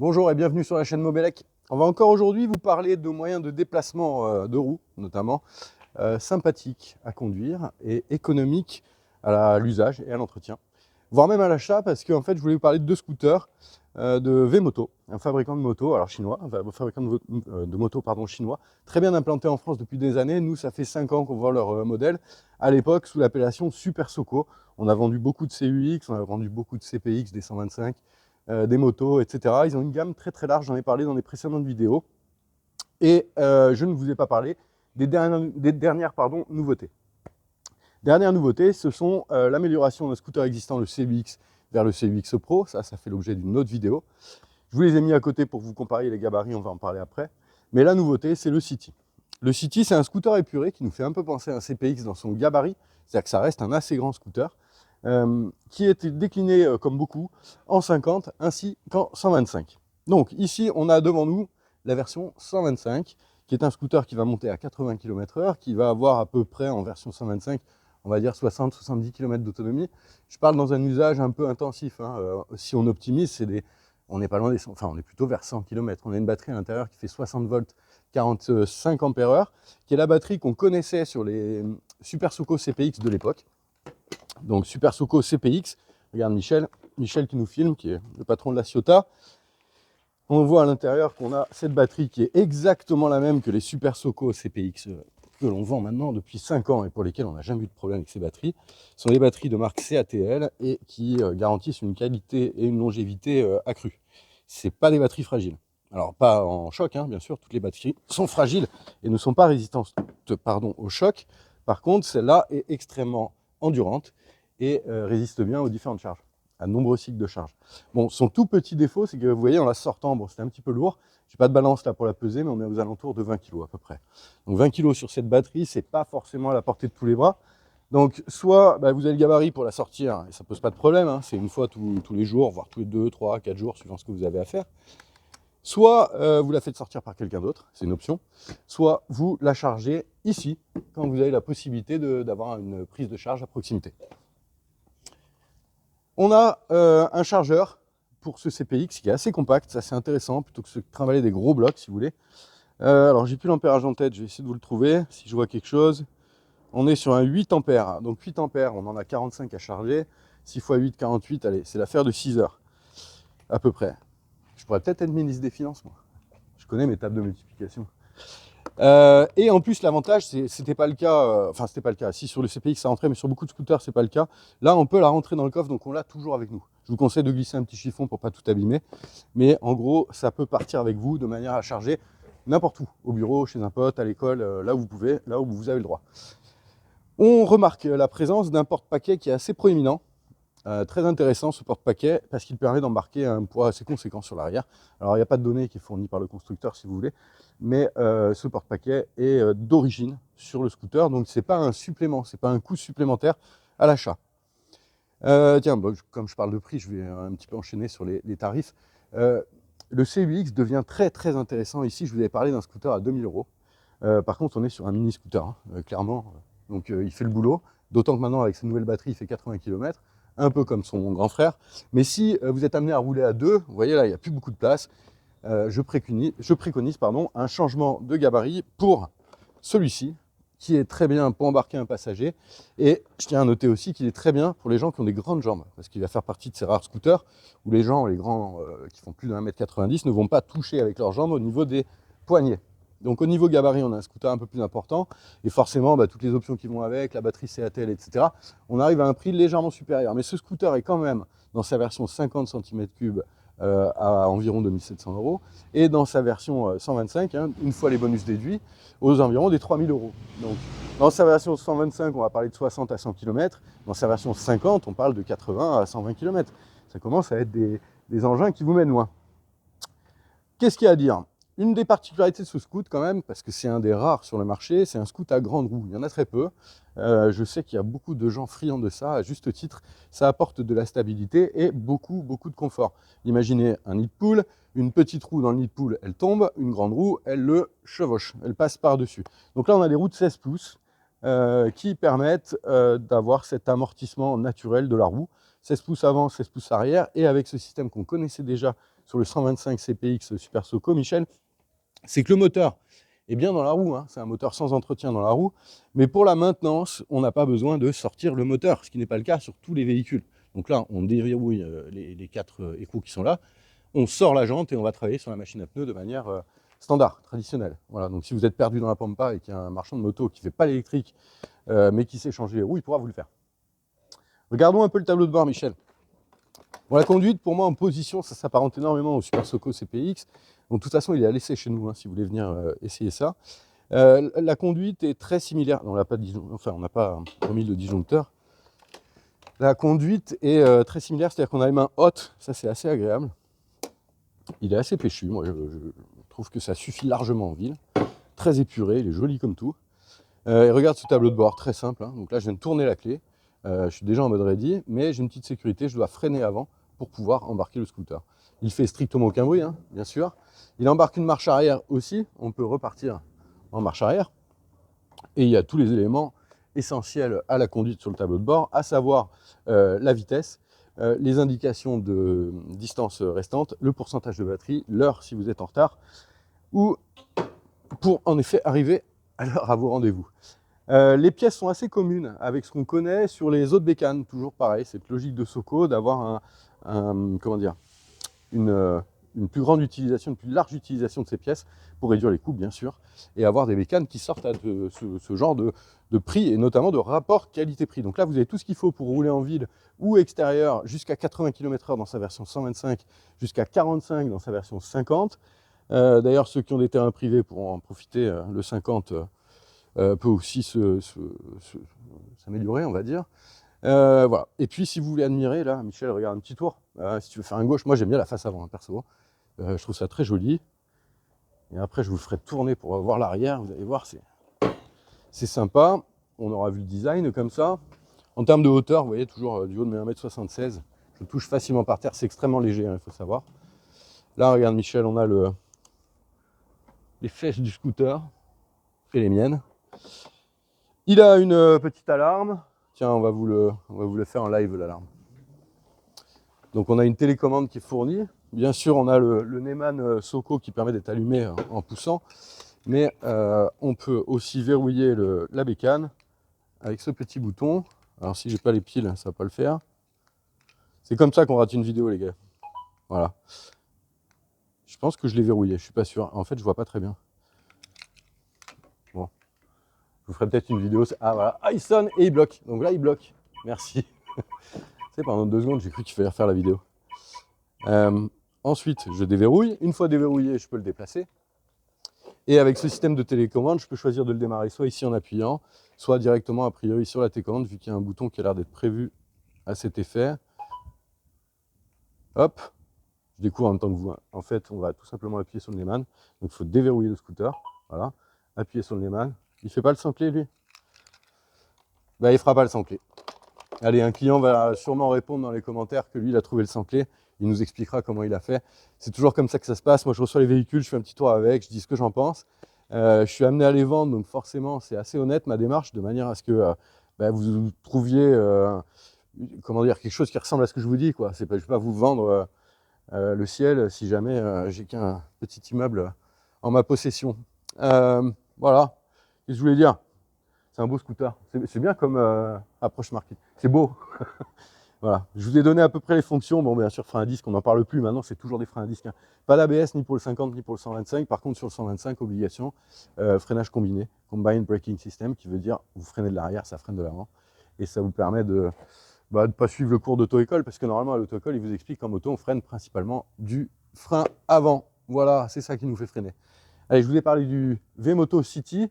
Bonjour et bienvenue sur la chaîne Mobelec. On va encore aujourd'hui vous parler de moyens de déplacement de roues, notamment sympathiques à conduire et économiques à l'usage et à l'entretien, voire même à l'achat, parce qu'en fait je voulais vous parler de deux scooters de V-Moto, un fabricant de motos, alors chinois, un fabricant de motos pardon, chinois, très bien implanté en France depuis des années. Nous, ça fait 5 ans qu'on vend leur modèle, à l'époque sous l'appellation Super Soco. On a vendu beaucoup de CUX, on a vendu beaucoup de CPX, des 125, des motos, etc. Ils ont une gamme très très large, j'en ai parlé dans les précédentes vidéos. Et je ne vous ai pas parlé des dernières nouveautés. Dernière nouveauté, ce sont l'amélioration d'un scooter existant, le CUX, vers le CUX Pro. Ça fait l'objet d'une autre vidéo. Je vous les ai mis à côté pour que vous compariez les gabarits, on va en parler après. Mais la nouveauté, c'est le City. Le City, c'est un scooter épuré qui nous fait un peu penser à un CPX dans son gabarit. C'est-à-dire que ça reste un assez grand scooter, qui est décliné, comme beaucoup, en 50 ainsi qu'en 125. Donc ici, on a devant nous la version 125, qui est un scooter qui va monter à 80 km/h, qui va avoir à peu près en version 125, on va dire 60-70 km d'autonomie. Je parle dans un usage un peu intensif, hein. Si on optimise, on n'est pas loin des, enfin on est plutôt vers 100 km. On a une batterie à l'intérieur qui fait 60 volts, 45 ampères-heure, qui est la batterie qu'on connaissait sur les Super Soco CPX de l'époque. Donc Super Soco CPX, regarde Michel qui nous filme, qui est le patron de la Ciota. On voit à l'intérieur qu'on a cette batterie qui est exactement la même que les Super Soco CPX que l'on vend maintenant depuis 5 ans et pour lesquels on n'a jamais eu de problème avec ces batteries. Ce sont des batteries de marque CATL et qui garantissent une qualité et une longévité accrue. Ce n'est pas des batteries fragiles. Alors pas en choc, hein, bien sûr, toutes les batteries sont fragiles et ne sont pas résistantes au choc. Par contre, celle-là est extrêmement endurante et résiste bien aux différentes charges, à de nombreux cycles de charge. Bon, son tout petit défaut, c'est que vous voyez, en la sortant, bon, c'était un petit peu lourd. Je n'ai pas de balance là pour la peser, mais on est aux alentours de 20 kg à peu près. Donc 20 kg sur cette batterie, c'est pas forcément à la portée de tous les bras. Donc soit vous avez le gabarit pour la sortir, et ça pose pas de problème, hein, c'est une fois tous les jours, voire tous les 2, 3, 4 jours, suivant ce que vous avez à faire. Soit vous la faites sortir par quelqu'un d'autre, c'est une option. Soit vous la chargez ici, quand vous avez la possibilité d'avoir une prise de charge à proximité. On a un chargeur pour ce CPX qui est assez compact, ça c'est intéressant, plutôt que de trimballer des gros blocs si vous voulez. Alors j'ai plus l'ampérage en tête, je vais essayer de vous le trouver, si je vois quelque chose. On est sur un 8 ampères, donc 8 ampères, on en a 45 à charger. 6 x 8, 48, allez, c'est l'affaire de 6 heures, à peu près. Je pourrais peut-être être ministre des Finances, moi. Je connais mes tables de multiplication. Et en plus, l'avantage, c'était pas le cas, c'était pas le cas. Si sur le CPX ça rentrait, mais sur beaucoup de scooters, c'est pas le cas. Là, on peut la rentrer dans le coffre, donc on l'a toujours avec nous. Je vous conseille de glisser un petit chiffon pour pas tout abîmer. Mais en gros, ça peut partir avec vous de manière à charger n'importe où, au bureau, chez un pote, à l'école, là où vous pouvez, là où vous avez le droit. On remarque la présence d'un porte-paquet qui est assez proéminent. Très intéressant ce porte-paquet parce qu'il permet d'embarquer un poids assez conséquent sur l'arrière. Alors il n'y a pas de données qui est fournie par le constructeur si vous voulez, mais ce porte-paquet est d'origine sur le scooter, donc c'est pas un supplément, c'est pas un coût supplémentaire à l'achat. Tiens, bon, comme je parle de prix, je vais un petit peu enchaîner sur les tarifs. Le CUX devient très très intéressant ici. Je vous avais parlé d'un scooter à 2000 €. Par contre, on est sur un mini scooter, hein, clairement. Donc il fait le boulot, d'autant que maintenant avec ses nouvelles batteries, il fait 80 km. Un peu comme son grand frère. Mais si vous êtes amené à rouler à deux, vous voyez là, il n'y a plus beaucoup de place. Je préconise un changement de gabarit pour celui-ci, qui est très bien pour embarquer un passager. Et je tiens à noter aussi qu'il est très bien pour les gens qui ont des grandes jambes, parce qu'il va faire partie de ces rares scooters où les grands qui font plus de 1,90 m ne vont pas toucher avec leurs jambes au niveau des poignets. Donc au niveau gabarit, on a un scooter un peu plus important, et forcément, toutes les options qui vont avec, la batterie CATL, etc., on arrive à un prix légèrement supérieur. Mais ce scooter est quand même, dans sa version 50 cm3, à environ 2700 €, et dans sa version 125, hein, une fois les bonus déduits, aux environs des 3000 €. Donc dans sa version 125, on va parler de 60 à 100 km, dans sa version 50, on parle de 80 à 120 km. Ça commence à être des engins qui vous mènent loin. Qu'est-ce qu'il y a à dire ? Une des particularités de ce scoot quand même, parce que c'est un des rares sur le marché, c'est un scoot à grande roue. Il y en a très peu. Je sais qu'il y a beaucoup de gens friands de ça, à juste titre. Ça apporte de la stabilité et beaucoup de confort. Imaginez un nid de poule, une petite roue dans le nid de poule, elle tombe, une grande roue, elle le chevauche, elle passe par-dessus. Donc là, on a des roues de 16 pouces qui permettent d'avoir cet amortissement naturel de la roue. 16 pouces avant, 16 pouces arrière, et avec ce système qu'on connaissait déjà sur le 125 CPX Super Soco, Michel, c'est que le moteur est bien dans la roue, hein, c'est un moteur sans entretien dans la roue, mais pour la maintenance, on n'a pas besoin de sortir le moteur, ce qui n'est pas le cas sur tous les véhicules. Donc là, on déverrouille les 4 écrous qui sont là, on sort la jante et on va travailler sur la machine à pneus de manière standard, traditionnelle. Voilà, donc si vous êtes perdu dans la pampa et qu'il y a un marchand de moto qui ne fait pas l'électrique, mais qui sait changer les roues, il pourra vous le faire. Regardons un peu le tableau de bord, Michel. Bon, la conduite, pour moi, en position, ça s'apparente énormément au Super Soco CPX. Donc, de toute façon, il est à l'essai chez nous, hein, si vous voulez venir essayer ça. La conduite est très similaire. On n'a pas, on n'a pas remis le disjoncteur. La conduite est très similaire, c'est-à-dire qu'on a les mains hautes. Ça, c'est assez agréable. Il est assez péchu. Moi, je trouve que ça suffit largement en ville. Très épuré, il est joli comme tout. Et regarde ce tableau de bord, très simple. Hein. Donc là, je viens de tourner la clé. Je suis déjà en mode ready, mais j'ai une petite sécurité. Je dois freiner avant pour pouvoir embarquer le scooter. Il fait strictement aucun bruit, hein, bien sûr. Il embarque une marche arrière aussi. On peut repartir en marche arrière. Et il y a tous les éléments essentiels à la conduite sur le tableau de bord, à savoir la vitesse, les indications de distance restante, le pourcentage de batterie, l'heure si vous êtes en retard, ou pour en effet arriver à l'heure à vos rendez-vous. Les pièces sont assez communes avec ce qu'on connaît sur les autres bécanes, toujours pareil, cette logique de Soco d'avoir comment dire, une plus grande utilisation, une plus large utilisation de ces pièces pour réduire les coûts bien sûr, et avoir des bécanes qui sortent à ce genre de prix et notamment de rapport qualité-prix. Donc là vous avez tout ce qu'il faut pour rouler en ville ou extérieur jusqu'à 80 km/h dans sa version 125, jusqu'à 45 dans sa version 50. D'ailleurs ceux qui ont des terrains privés pourront en profiter, le 50 peut aussi s'améliorer on va dire. Voilà. Et puis si vous voulez admirer, là, Michel, regarde un petit tour. Si tu veux faire un gauche, moi j'aime bien la face avant, hein, perso. Je trouve ça très joli. Et après, je vous le ferai tourner pour voir l'arrière. Vous allez voir, c'est sympa. On aura vu le design comme ça. En termes de hauteur, vous voyez, toujours du haut de mes 1m76. Je touche facilement par terre. C'est extrêmement léger, hein, il faut savoir. Là, regarde, Michel, on a les flèches du scooter et les miennes. Il a une petite alarme. Tiens, on va vous le faire en live, l'alarme. Donc on a une télécommande qui est fournie. Bien sûr, on a le Neyman Soco qui permet d'être allumé en poussant. Mais on peut aussi verrouiller la bécane avec ce petit bouton. Alors si j'ai pas les piles, ça va pas le faire. C'est comme ça qu'on rate une vidéo, les gars. Voilà. Je pense que je l'ai verrouillé, je suis pas sûr. En fait, je vois pas très bien. Bon. Je vous ferai peut-être une vidéo. Ah voilà. Ah, il sonne et il bloque. Donc là, il bloque. Merci. C'est pendant 2 secondes, j'ai cru qu'il fallait refaire la vidéo. Ensuite, je déverrouille. Une fois déverrouillé, je peux le déplacer. Et avec ce système de télécommande, je peux choisir de le démarrer soit ici en appuyant, soit directement a priori sur la télécommande, vu qu'il y a un bouton qui a l'air d'être prévu à cet effet. Hop, je découvre en même temps que vous. En fait, on va tout simplement appuyer sur le Neyman. Donc il faut déverrouiller le scooter. Voilà, appuyer sur le Neyman. Il ne fait pas le sans clé, lui? Ben, il ne fera pas le sans clé. Allez, un client va sûrement répondre dans les commentaires que lui, il a trouvé le sans clé. Il nous expliquera comment il a fait. C'est toujours comme ça que ça se passe. Moi, je reçois les véhicules, je fais un petit tour avec, je dis ce que j'en pense. Je suis amené à les vendre, donc forcément, c'est assez honnête ma démarche, de manière à ce que vous trouviez comment dire, quelque chose qui ressemble à ce que je vous dis. Quoi. Je ne vais pas vous vendre le ciel si jamais j'ai qu'un petit immeuble en ma possession. Voilà, qu'est-ce que je voulais dire? C'est un beau scooter. C'est bien comme approche market. C'est beau. Voilà. Je vous ai donné à peu près les fonctions. Bon, bien sûr, frein à disque, on n'en parle plus. Maintenant, c'est toujours des freins à disque. Hein. Pas d'ABS ni pour le 50 ni pour le 125. Par contre, sur le 125, obligation, freinage combiné, Combined Braking System, qui veut dire vous freinez de l'arrière, ça freine de l'avant. Et ça vous permet de ne pas suivre le cours d'auto-école, parce que normalement, à l'auto-école, il vous explique qu'en moto, on freine principalement du frein avant. Voilà, c'est ça qui nous fait freiner. Allez, je vous ai parlé du V-Moto City.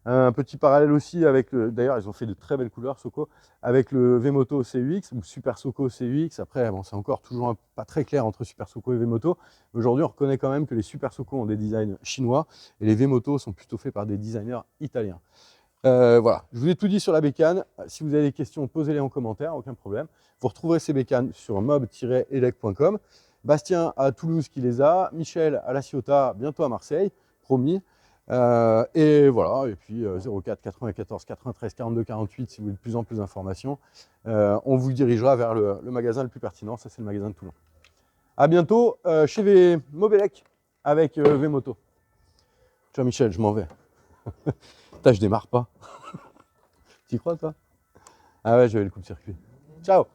Un petit parallèle aussi avec, d'ailleurs ils ont fait de très belles couleurs Soco, avec le V-Moto CUX ou Super Soco CUX. Après bon, c'est encore toujours pas très clair entre Super Soco et V-Moto. Aujourd'hui on reconnaît quand même que les Super Soco ont des designs chinois et les V-Moto sont plutôt faits par des designers italiens. Voilà, je vous ai tout dit sur la bécane. Si vous avez des questions, posez-les en commentaire, aucun problème. Vous retrouverez ces bécanes sur mob-elec.com. Bastien à Toulouse qui les a, Michel à La Ciotat, bientôt à Marseille, promis. Et voilà, et puis 04 94 93 42 48 si vous voulez de plus en plus d'informations. On vous dirigera vers le magasin le plus pertinent, ça c'est le magasin de Toulon. À bientôt chez Mobelec avec Vmoto. Ciao Michel, je m'en vais. Putain, je démarre pas. T'y crois toi? Ah ouais, j'avais le coup de circuit. Ciao.